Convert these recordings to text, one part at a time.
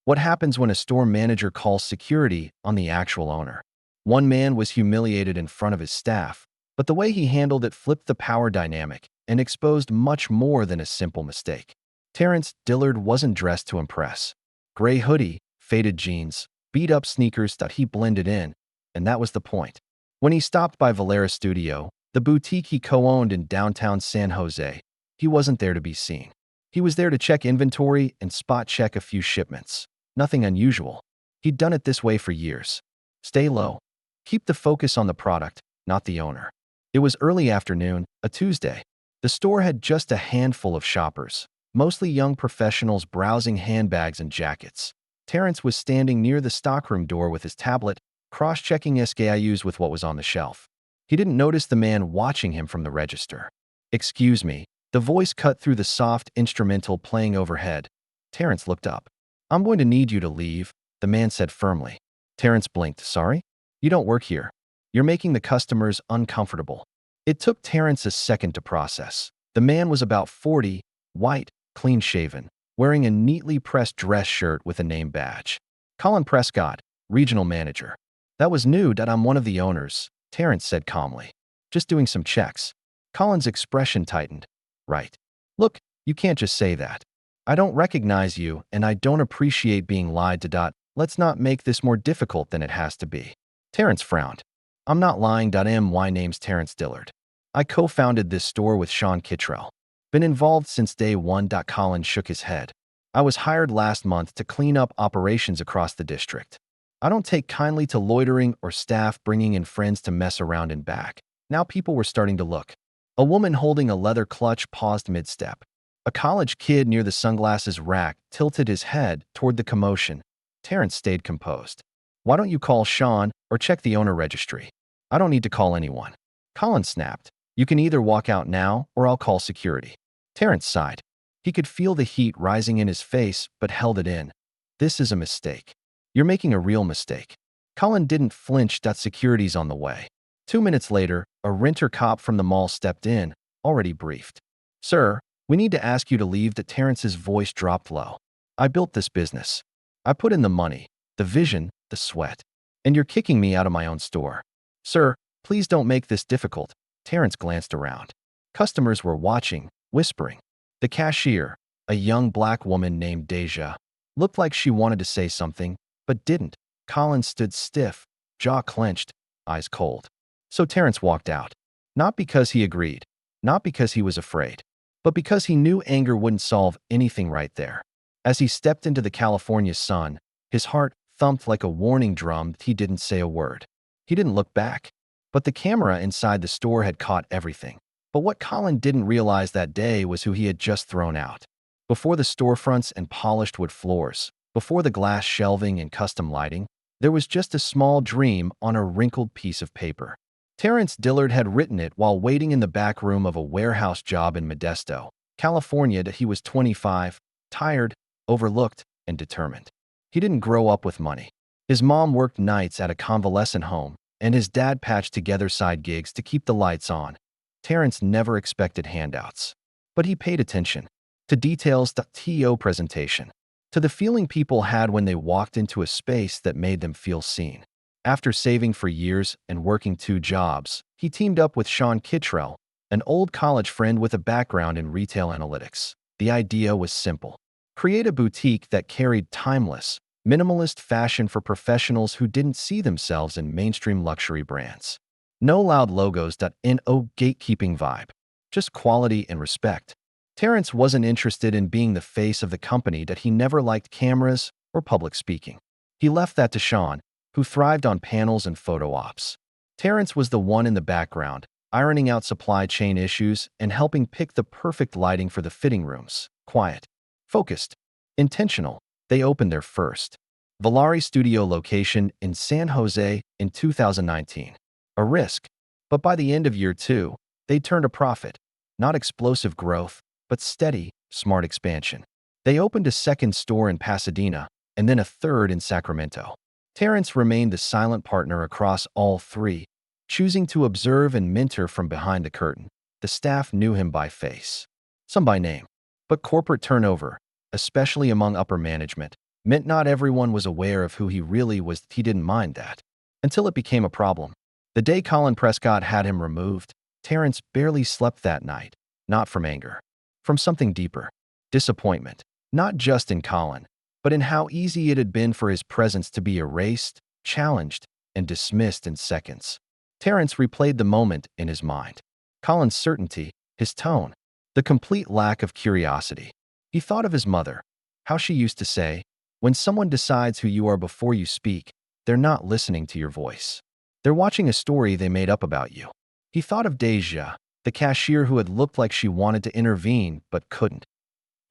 What happens when a store manager calls security on the actual owner? One man was humiliated in front of his staff, but the way he handled it flipped the power dynamic and exposed much more than a simple mistake. Terrence Dillard wasn't dressed to impress. Gray hoodie, faded jeans, beat-up sneakers that he blended in, and that was the point. When he stopped by Valera Studio, the boutique he co-owned in downtown San Jose, he wasn't there to be seen. He was there to check inventory and spot-check a few shipments. Nothing unusual. He'd done it this way for years. Stay low. Keep the focus on the product, not the owner. It was early afternoon, a Tuesday. The store had just a handful of shoppers, mostly young professionals browsing handbags and jackets. Terrence was standing near the stockroom door with his tablet, cross-checking SKUs with what was on the shelf. He didn't notice the man watching him from the register. "Excuse me." The voice cut through the soft instrumental playing overhead. Terrence looked up. "I'm going to need you to leave," the man said firmly. Terrence blinked. "Sorry? You don't work here. You're making the customers uncomfortable." It took Terrence a second to process. The man was about 40, white, clean-shaven, wearing a neatly pressed dress shirt with a name badge. "Colin Prescott, regional manager." "That was new, that I'm one of the owners," Terrence said calmly. "Just doing some checks." Colin's expression tightened. "Right. Look, you can't just say that. I don't recognize you, and I don't appreciate being lied to. Let's not make this more difficult than it has to be." Terrence frowned. "I'm not lying. My name's Terrence Dillard. I co-founded this store with Sean Kittrell. Been involved since day one." Colin shook his head. "I was hired last month to clean up operations across the district. I don't take kindly to loitering or staff bringing in friends to mess around in back." Now people were starting to look. A woman holding a leather clutch paused mid-step. A college kid near the sunglasses rack tilted his head toward the commotion. Terrence stayed composed. "Why don't you call Sean or check the owner registry?" "I don't need to call anyone." Colin snapped. "You can either walk out now or I'll call security." Terrence sighed. He could feel the heat rising in his face but held it in. "This is a mistake. You're making a real mistake." Colin didn't flinch. "Security's on the way." 2 minutes later, a renter cop from the mall stepped in, already briefed. "Sir, we need to ask you to leave." Terrence's voice dropped low. "I built this business. I put in the money, the vision, the sweat. And you're kicking me out of my own store." "Sir, please don't make this difficult." Terrence glanced around. Customers were watching, whispering. The cashier, a young black woman named Deja, looked like she wanted to say something, but didn't. Colin stood stiff, jaw clenched, eyes cold. So Terrence walked out. Not because he agreed, not because he was afraid, but because he knew anger wouldn't solve anything right there. As he stepped into the California sun, his heart thumped like a warning drum. He didn't say a word. He didn't look back. But the camera inside the store had caught everything. But what Colin didn't realize that day was who he had just thrown out. Before the storefronts and polished wood floors, before the glass shelving and custom lighting, there was just a small dream on a wrinkled piece of paper. Terrence Dillard had written it while waiting in the back room of a warehouse job in Modesto, California. He was 25, tired, overlooked, and determined. He didn't grow up with money. His mom worked nights at a convalescent home, and his dad patched together side gigs to keep the lights on. Terrence never expected handouts. But he paid attention. To details, the TO presentation. To the feeling people had when they walked into a space that made them feel seen. After saving for years and working 2 jobs, he teamed up with Sean Kittrell, an old college friend with a background in retail analytics. The idea was simple. Create a boutique that carried timeless, minimalist fashion for professionals who didn't see themselves in mainstream luxury brands. No loud logos. No gatekeeping vibe. Just quality and respect. Terrence wasn't interested in being the face of the company. He never liked cameras or public speaking. He left that to Sean, who thrived on panels and photo ops. Terrence was the one in the background, ironing out supply chain issues and helping pick the perfect lighting for the fitting rooms. Quiet, focused, intentional. They opened their first Valari Studio location in San Jose in 2019. A risk, but by the end of year 2, they turned a profit. Not explosive growth, but steady, smart expansion. They opened a second store in Pasadena and then a third in Sacramento. Terrence remained the silent partner across all 3, choosing to observe and mentor from behind the curtain. The staff knew him by face, some by name. But corporate turnover, especially among upper management, meant not everyone was aware of who he really was. He didn't mind that. Until it became a problem. The day Colin Prescott had him removed, Terrence barely slept that night. Not from anger. From something deeper. Disappointment. Not just in Colin, but in how easy it had been for his presence to be erased, challenged, and dismissed in seconds. Terrence replayed the moment in his mind. Colin's certainty, his tone, the complete lack of curiosity. He thought of his mother, how she used to say, "When someone decides who you are before you speak, they're not listening to your voice. They're watching a story they made up about you." He thought of Deja, the cashier who had looked like she wanted to intervene but couldn't.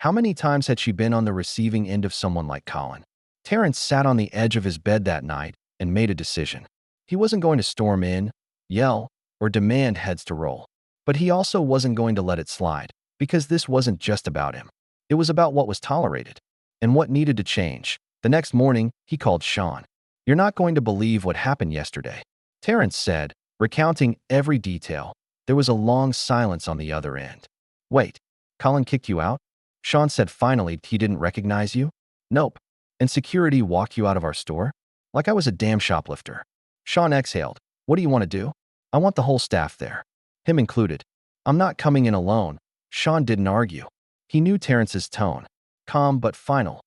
How many times had she been on the receiving end of someone like Colin? Terrence sat on the edge of his bed that night and made a decision. He wasn't going to storm in, yell, or demand heads to roll. But he also wasn't going to let it slide, because this wasn't just about him. It was about what was tolerated and what needed to change. The next morning, he called Sean. "You're not going to believe what happened yesterday," Terrence said, recounting every detail. There was a long silence on the other end. "Wait, Colin kicked you out?" Sean said finally. "He didn't recognize you?" "Nope. And security walked you out of our store? Like I was a damn shoplifter." Sean exhaled. "What do you want to do?" "I want the whole staff there. Him included. I'm not coming in alone." Sean didn't argue. He knew Terrence's tone. Calm but final.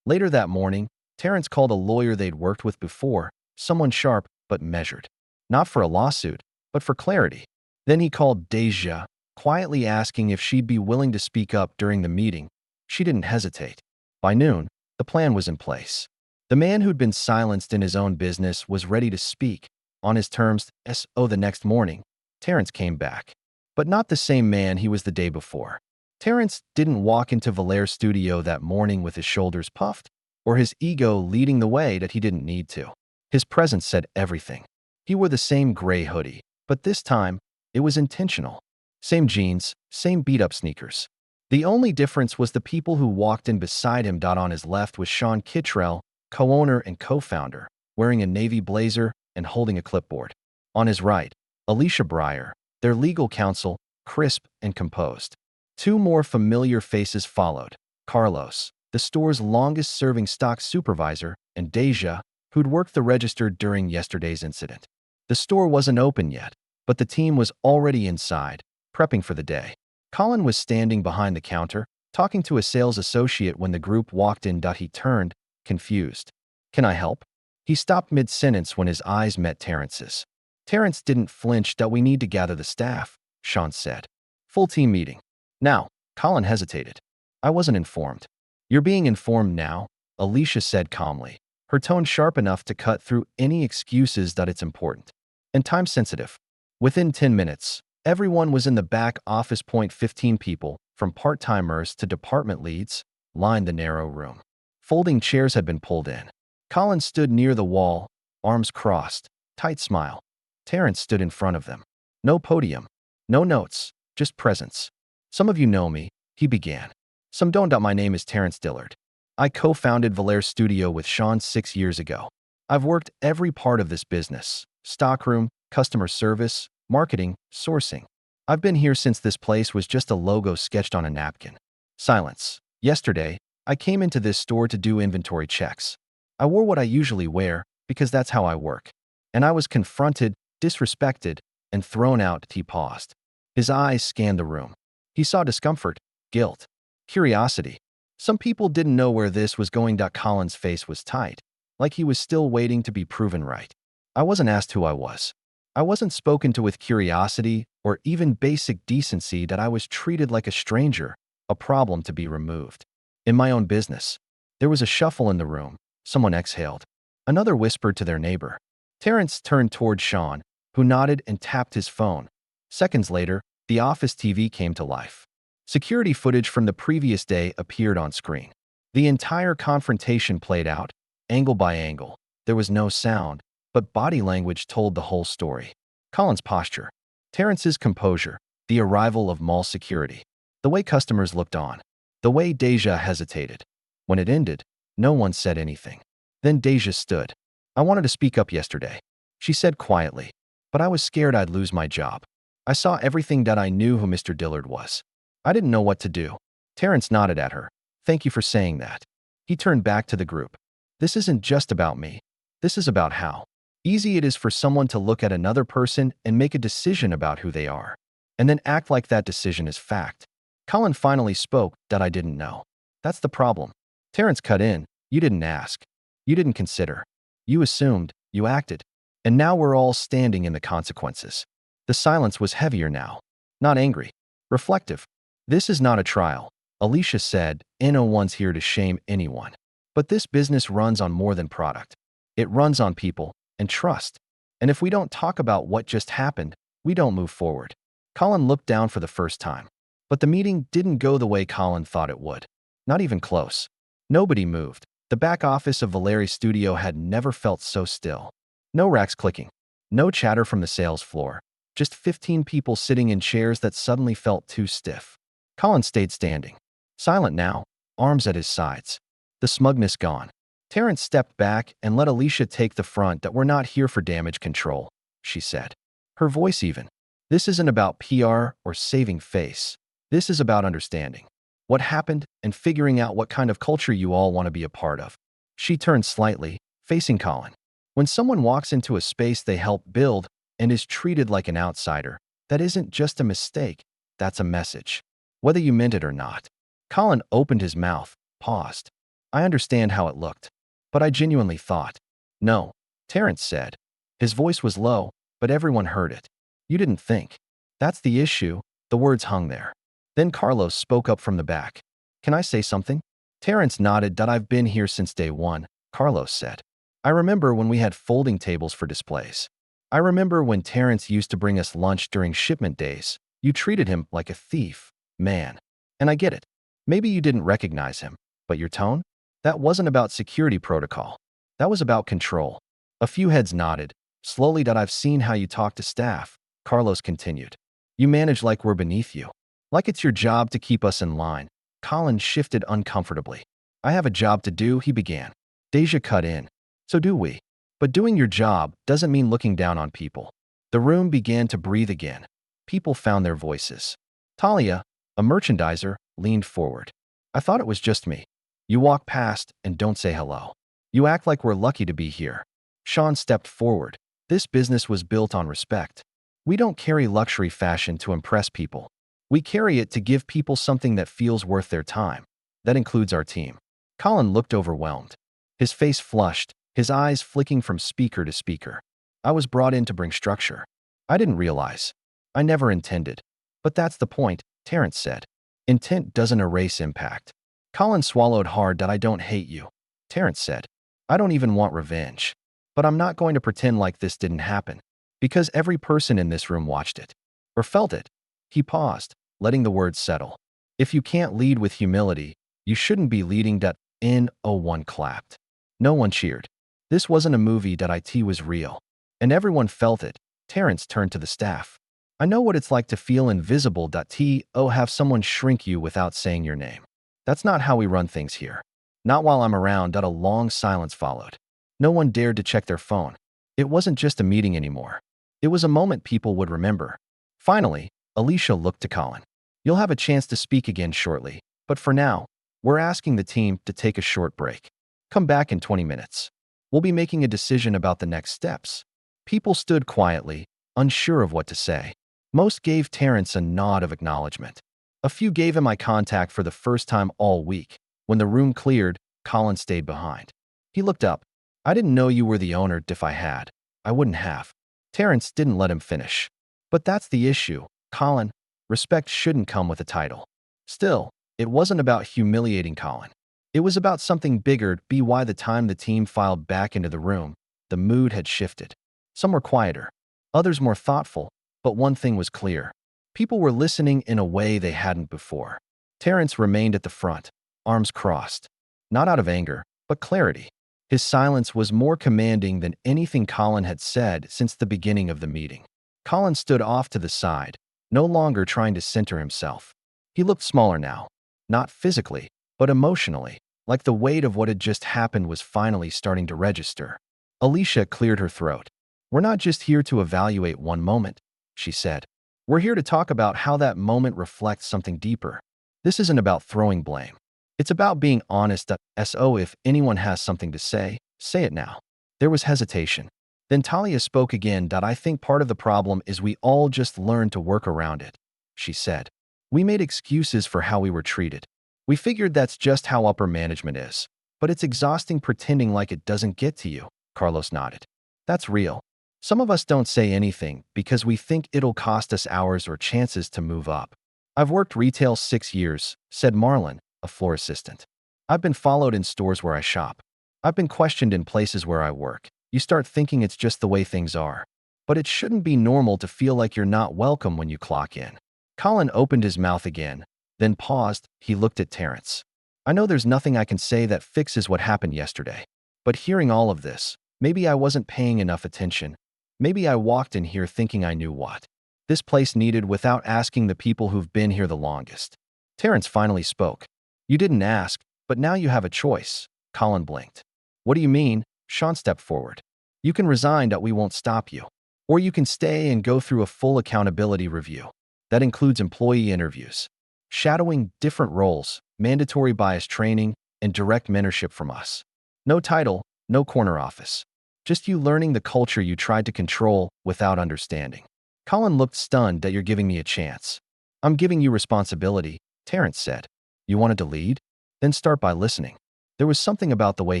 Later that morning, Terrence called a lawyer they'd worked with before, someone sharp but measured. Not for a lawsuit, but for clarity. Then he called Deja, quietly asking if she'd be willing to speak up during the meeting. She didn't hesitate. By noon, the plan was in place. The man who'd been silenced in his own business was ready to speak, on his terms. The next morning, Terrence came back. But not the same man he was the day before. Terrence didn't walk into Valaire's studio that morning with his shoulders puffed, or his ego leading the way that he didn't need to. His presence said everything. He wore the same gray hoodie, but this time, it was intentional. Same jeans, same beat-up sneakers. The only difference was the people who walked in beside him. On his left was Sean Kittrell, co-owner and co-founder, wearing a navy blazer and holding a clipboard. On his right, Alicia Breyer, their legal counsel, crisp and composed. Two more familiar faces followed. Carlos, the store's longest-serving stock supervisor, and Deja, who'd worked the register during yesterday's incident. The store wasn't open yet, but the team was already inside, prepping for the day. Colin was standing behind the counter, talking to a sales associate when the group walked in. He turned, confused. "Can I help?" He stopped mid-sentence when his eyes met Terrence's. Terrence didn't flinch. "We need to gather the staff," Sean said. "Full team meeting." "Now," Colin hesitated. "I wasn't informed." "You're being informed now," Alicia said calmly, her tone sharp enough to cut through any excuses. It's important. And time-sensitive. Within 10 minutes, everyone was in the back office. 15 people, from part-timers to department leads, lined the narrow room. Folding chairs had been pulled in. Colin stood near the wall, arms crossed, tight smile. Terrence stood in front of them. No podium, no notes, just presence. "Some of you know me," he began. "Some don't. My name is Terrence Dillard. I co-founded Valaire's studio with Sean 6 years ago. I've worked every part of this business: stockroom, customer service, marketing, sourcing. I've been here since this place was just a logo sketched on a napkin." Silence. "Yesterday, I came into this store to do inventory checks. I wore what I usually wear because that's how I work. And I was confronted, disrespected, and thrown out." He paused. His eyes scanned the room. He saw discomfort, guilt, curiosity. Some people didn't know where this was going. Colin's face was tight, like he was still waiting to be proven right. "I wasn't asked who I was. I wasn't spoken to with curiosity or even basic decency. I was treated like a stranger, a problem to be removed. In my own business." There was a shuffle in the room. Someone exhaled. Another whispered to their neighbor. Terrence turned toward Sean, who nodded and tapped his phone. Seconds later, the office TV came to life. Security footage from the previous day appeared on screen. The entire confrontation played out, angle by angle. There was no sound, but body language told the whole story. Colin's posture, Terrence's composure, the arrival of mall security, the way customers looked on, the way Deja hesitated. When it ended, no one said anything. Then Deja stood. "I wanted to speak up yesterday," she said quietly, "but I was scared I'd lose my job. I saw everything. I knew who Mr. Dillard was. I didn't know what to do." Terrence nodded at her. "Thank you for saying that." He turned back to the group. This isn't just about me. This is about how easy it is for someone to look at another person and make a decision about who they are, and then act like that decision is fact. Colin finally spoke that I didn't know. That's the problem. Terrence cut in. You didn't ask. You didn't consider. You assumed. You acted. And now we're all standing in the consequences. The silence was heavier now. Not angry. Reflective. This is not a trial, Alicia said. No one's here to shame anyone. But this business runs on more than product. It runs on people and trust. And if we don't talk about what just happened, we don't move forward. Colin looked down for the first time. But the meeting didn't go the way Colin thought it would. Not even close. Nobody moved. The back office of Valeri's studio had never felt so still. No racks clicking. No chatter from the sales floor. Just 15 people sitting in chairs that suddenly felt too stiff. Colin stayed standing. Silent now, arms at his sides. The smugness gone. Terrence stepped back and let Alicia take the front. That we're not here for damage control, she said. Her voice even. This isn't about PR or saving face. This is about understanding what happened and figuring out what kind of culture you all want to be a part of. She turned slightly, facing Colin. When someone walks into a space they help build and is treated like an outsider, that isn't just a mistake, that's a message. Whether you meant it or not. Colin opened his mouth, paused. I understand how it looked. But I genuinely thought. No, Terrence said. His voice was low, but everyone heard it. You didn't think. That's the issue. The words hung there. Then Carlos spoke up from the back. Can I say something? Terrence nodded. That I've been here since day one, Carlos said. I remember when we had folding tables for displays. I remember when Terrence used to bring us lunch during shipment days. You treated him like a thief, man. And I get it. Maybe you didn't recognize him, but your tone? That wasn't about security protocol. That was about control. A few heads nodded. Slowly. That I've seen how you talk to staff, Carlos continued. You manage like we're beneath you. Like it's your job to keep us in line. Colin shifted uncomfortably. I have a job to do, he began. Deja cut in. So do we. But doing your job doesn't mean looking down on people. The room began to breathe again. People found their voices. Talia, a merchandiser, leaned forward. I thought it was just me. You walk past and don't say hello. You act like we're lucky to be here. Sean stepped forward. This business was built on respect. We don't carry luxury fashion to impress people. We carry it to give people something that feels worth their time. That includes our team. Colin looked overwhelmed. His face flushed, his eyes flicking from speaker to speaker. I was brought in to bring structure. I didn't realize. I never intended. But that's the point, Terrence said. Intent doesn't erase impact. Colin swallowed hard. That I don't hate you, Terrence said. I don't even want revenge. But I'm not going to pretend like this didn't happen. Because every person in this room watched it. Or felt it. He paused, letting the words settle. If you can't lead with humility, you shouldn't be leading. No one clapped. No one cheered. This wasn't a movie. It was real. And everyone felt it. Terrence turned to the staff. I know what it's like to feel invisible. Have someone shrink you without saying your name. That's not how we run things here. Not while I'm around. A long silence followed. No one dared to check their phone. It wasn't just a meeting anymore. It was a moment people would remember. Finally, Alicia looked to Colin. You'll have a chance to speak again shortly, but for now, we're asking the team to take a short break. Come back in 20 minutes. We'll be making a decision about the next steps. People stood quietly, unsure of what to say. Most gave Terrence a nod of acknowledgement. A few gave him eye contact for the first time all week. When the room cleared, Colin stayed behind. He looked up. I didn't know you were the owner. If I had, I wouldn't have. Terrence didn't let him finish. But that's the issue, Colin. Respect shouldn't come with a title. Still, it wasn't about humiliating Colin. It was about something bigger. By the time the team filed back into the room, the mood had shifted. Some were quieter, others more thoughtful, but one thing was clear. People were listening in a way they hadn't before. Terrence remained at the front, arms crossed. Not out of anger, but clarity. His silence was more commanding than anything Colin had said since the beginning of the meeting. Colin stood off to the side, no longer trying to center himself. He looked smaller now, not physically, but emotionally, like the weight of what had just happened was finally starting to register. Alicia cleared her throat. We're not just here to evaluate one moment, she said. We're here to talk about how that moment reflects something deeper. This isn't about throwing blame. It's about being honest. So if anyone has something to say it now. There was hesitation. Then Talia spoke again. I think part of the problem is we all just learned to work around it, she said. We made excuses for how we were treated. We figured that's just how upper management is. But it's exhausting pretending like it doesn't get to you, Carlos nodded. That's real. Some of us don't say anything because we think it'll cost us hours or chances to move up. I've worked retail 6 years, said Marlon, a floor assistant. I've been followed in stores where I shop. I've been questioned in places where I work. You start thinking it's just the way things are. But it shouldn't be normal to feel like you're not welcome when you clock in. Colin opened his mouth again, then paused. He looked at Terrence. I know there's nothing I can say that fixes what happened yesterday. But hearing all of this, maybe I wasn't paying enough attention. Maybe I walked in here thinking I knew what this place needed without asking the people who've been here the longest. Terrence finally spoke. You didn't ask, but now you have a choice. Colin blinked. What do you mean? Sean stepped forward. You can resign. We won't stop you. Or you can stay and go through a full accountability review. That includes employee interviews, shadowing different roles, mandatory bias training, and direct mentorship from us. No title, no corner office. Just you learning the culture you tried to control without understanding. Colin looked stunned. That you're giving me a chance. I'm giving you responsibility, Terrence said. You wanted to lead? Then start by listening. There was something about the way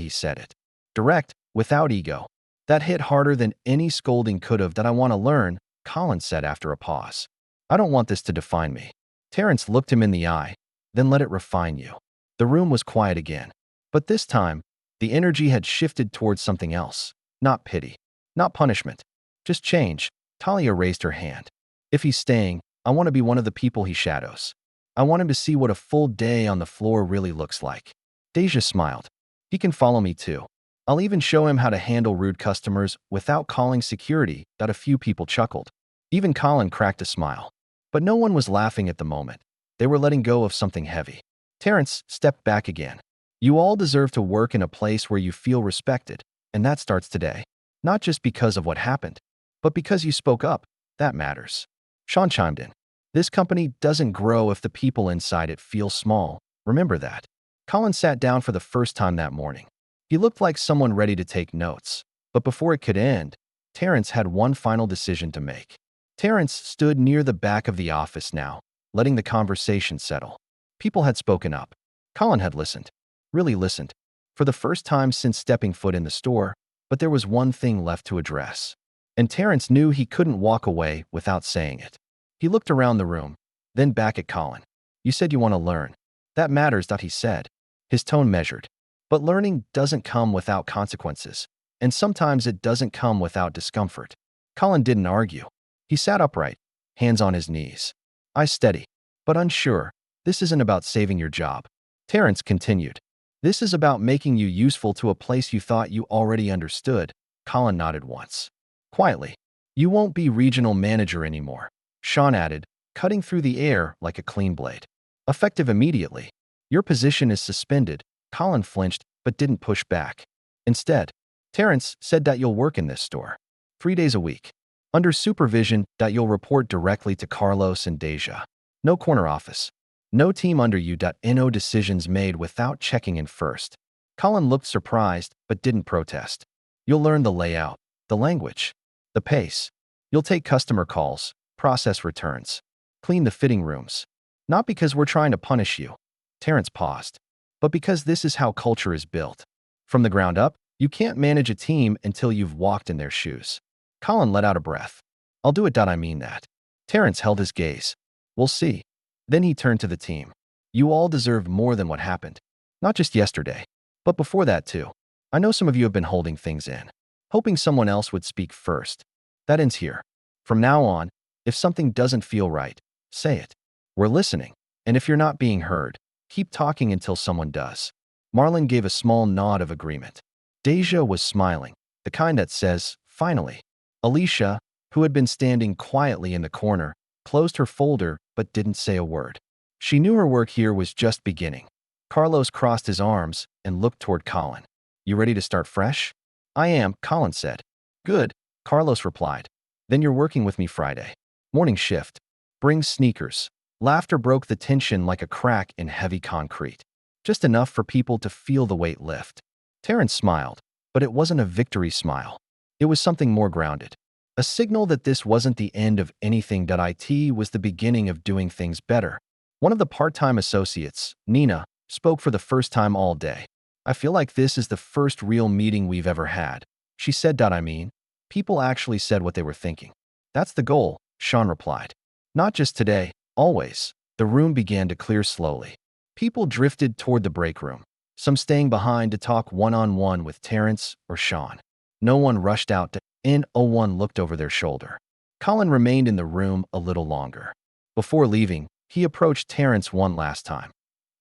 he said it. Direct, without ego. That hit harder than any scolding could have. That I want to learn, Colin said after a pause. I don't want this to define me. Terrence looked him in the eye, then let it refine you. The room was quiet again. But this time, the energy had shifted towards something else. Not pity. Not punishment. Just change. Talia raised her hand. If he's staying, I want to be one of the people he shadows. I want him to see what a full day on the floor really looks like. Deja smiled. He can follow me too. I'll even show him how to handle rude customers without calling security. A few people chuckled. Even Colin cracked a smile. But no one was laughing at the moment. They were letting go of something heavy. Terrence stepped back again. You all deserve to work in a place where you feel respected, and that starts today. Not just because of what happened, but because you spoke up. That matters. Sean chimed in. This company doesn't grow if the people inside it feel small. Remember that. Colin sat down for the first time that morning. He looked like someone ready to take notes. But before it could end, Terrence had one final decision to make. Terrence stood near the back of the office now, letting the conversation settle. People had spoken up. Colin had listened. Really listened. For the first time since stepping foot in the store, but there was one thing left to address. And Terrence knew he couldn't walk away without saying it. He looked around the room, then back at Colin. You said you want to learn. That matters, he said. His tone measured. But learning doesn't come without consequences, and sometimes it doesn't come without discomfort. Colin didn't argue. He sat upright, hands on his knees. Eyes steady, but unsure. This isn't about saving your job. Terrence continued. This is about making you useful to a place you thought you already understood. Colin nodded once. Quietly. You won't be regional manager anymore. Sean added, cutting through the air like a clean blade. Effective immediately. Your position is suspended. Colin flinched, but didn't push back. Instead, Terrence said that you'll work in this store 3 days a week. Under supervision, that you'll report directly to Carlos and Deja. No corner office. No team under you. No decisions made without checking in first. Colin looked surprised, but didn't protest. You'll learn the layout, the language, the pace. You'll take customer calls, process returns, clean the fitting rooms. Not because we're trying to punish you. Terrence paused. But because this is how culture is built. From the ground up, you can't manage a team until you've walked in their shoes. Colin let out a breath. I'll do it. I mean that. Terrence held his gaze. We'll see. Then he turned to the team. You all deserve more than what happened. Not just yesterday, but before that too. I know some of you have been holding things in, hoping someone else would speak first. That ends here. From now on, if something doesn't feel right, say it. We're listening. And if you're not being heard, keep talking until someone does. Marlon gave a small nod of agreement. Deja was smiling, the kind that says, finally. Alicia, who had been standing quietly in the corner, closed her folder but didn't say a word. She knew her work here was just beginning. Carlos crossed his arms and looked toward Colin. You ready to start fresh? I am, Colin said. Good, Carlos replied. Then you're working with me Friday. Morning shift. Bring sneakers. Laughter broke the tension like a crack in heavy concrete. just enough for people to feel the weight lift. Terrence smiled, but it wasn't a victory smile. It was something more grounded. A signal that this wasn't the end of anything. It was the beginning of doing things better. One of the part-time associates, Nina, spoke for the first time all day. I feel like this is the first real meeting we've ever had. She said. I mean, people actually said what they were thinking. That's the goal, Sean replied. Not just today, always. The room began to clear slowly. People drifted toward the break room, some staying behind to talk one-on-one with Terrence or Sean. No one rushed out to no one looked over their shoulder. Colin remained in the room a little longer. Before leaving, he approached Terrence one last time.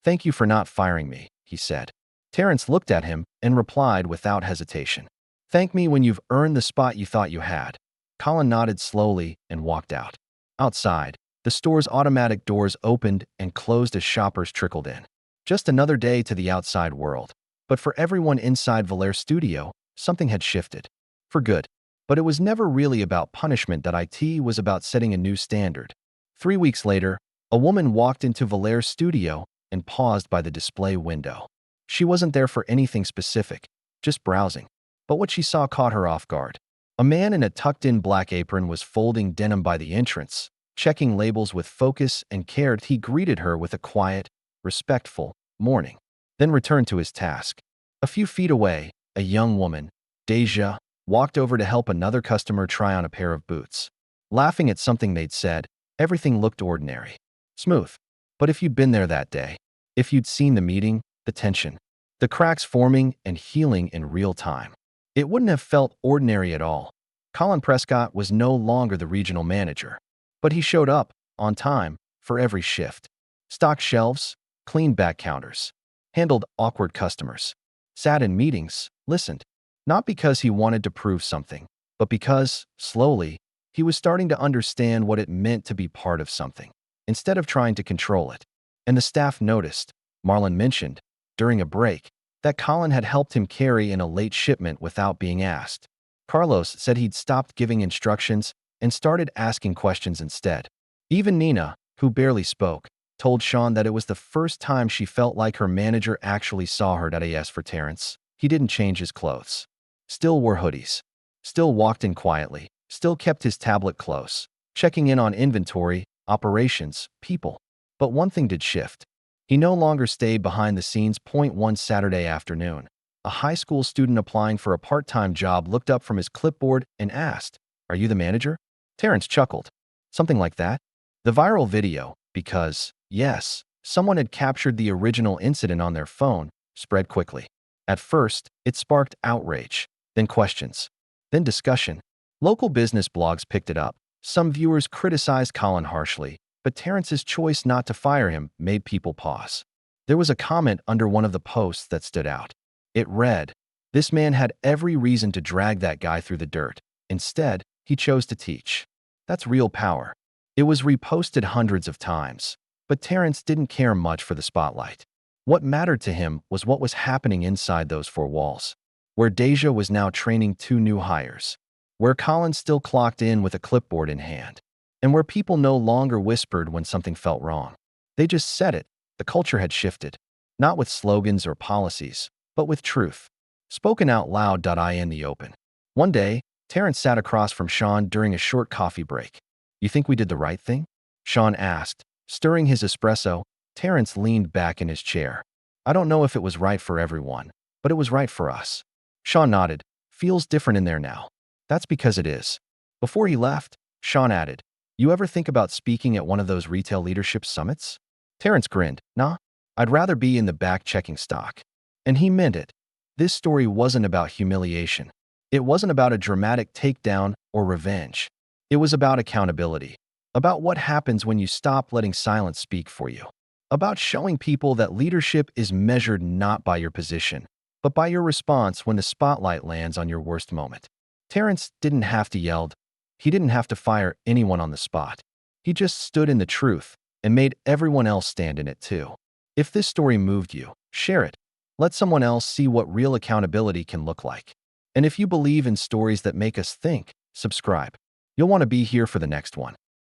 "Thank you for not firing me," he said. Terrence looked at him and replied without hesitation. "Thank me when you've earned the spot you thought you had." Colin nodded slowly and walked out. Outside, the store's automatic doors opened and closed as shoppers trickled in. Just another day to the outside world. But for everyone inside Valaire's studio, something had shifted. For good. But it was never really about punishment. It was about setting a new standard. 3 weeks later, a woman walked into Valaire's studio and paused by the display window. She wasn't there for anything specific, just browsing. But what she saw caught her off guard. A man in a tucked-in black apron was folding denim by the entrance, checking labels with focus and care. He greeted her with a quiet, respectful morning, then returned to his task. A few feet away, a young woman, Deja, walked over to help another customer try on a pair of boots. Laughing at something they'd said, everything looked ordinary. Smooth. But if you'd been there that day, if you'd seen the meeting, the tension, the cracks forming and healing in real time, it wouldn't have felt ordinary at all. Colin Prescott was no longer the regional manager, but he showed up, on time, for every shift. Stocked shelves, cleaned back counters, handled awkward customers, sat in meetings, listened. Not because he wanted to prove something, but because, slowly, he was starting to understand what it meant to be part of something, instead of trying to control it. And the staff noticed, Marlon mentioned, during a break, that Colin had helped him carry in a late shipment without being asked. Carlos said he'd stopped giving instructions and started asking questions instead. Even Nina, who barely spoke, told Sean that it was the first time she felt like her manager actually saw her. As for Terrence, he didn't change his clothes. Still wore hoodies. Still walked in quietly. Still kept his tablet close, checking in on inventory, operations, people. But one thing did shift. He no longer stayed behind the scenes. One Saturday afternoon, a high school student applying for a part-time job looked up from his clipboard and asked, "Are you the manager?" Terrence chuckled. Something like that. The viral video, because, yes, someone had captured the original incident on their phone, spread quickly. At first, it sparked outrage, then questions, then discussion. Local business blogs picked it up. Some viewers criticized Colin harshly, but Terrence's choice not to fire him made people pause. There was a comment under one of the posts that stood out. It read, "This man had every reason to drag that guy through the dirt. Instead, he chose to teach." That's real power. It was reposted hundreds of times, but Terrence didn't care much for the spotlight. What mattered to him was what was happening inside those four walls, where Deja was now training 2 new hires, where Colin still clocked in with a clipboard in hand, and where people no longer whispered when something felt wrong. They just said it. The culture had shifted, not with slogans or policies, but with truth, spoken out loud. In the open. One day, Terrence sat across from Sean during a short coffee break. "You think we did the right thing?" Sean asked. Stirring his espresso, Terrence leaned back in his chair. "I don't know if it was right for everyone, but it was right for us." Sean nodded. "Feels different in there now." "That's because it is." Before he left, Sean added, "You ever think about speaking at one of those retail leadership summits?" Terrence grinned. "Nah, I'd rather be in the back checking stock." And he meant it. This story wasn't about humiliation. It wasn't about a dramatic takedown or revenge. It was about accountability, about what happens when you stop letting silence speak for you, about showing people that leadership is measured not by your position, but by your response when the spotlight lands on your worst moment. Terrence didn't have to yell. He didn't have to fire anyone on the spot. He just stood in the truth and made everyone else stand in it too. If this story moved you, share it. Let someone else see what real accountability can look like. And if you believe in stories that make us think, subscribe. You'll want to be here for the next one.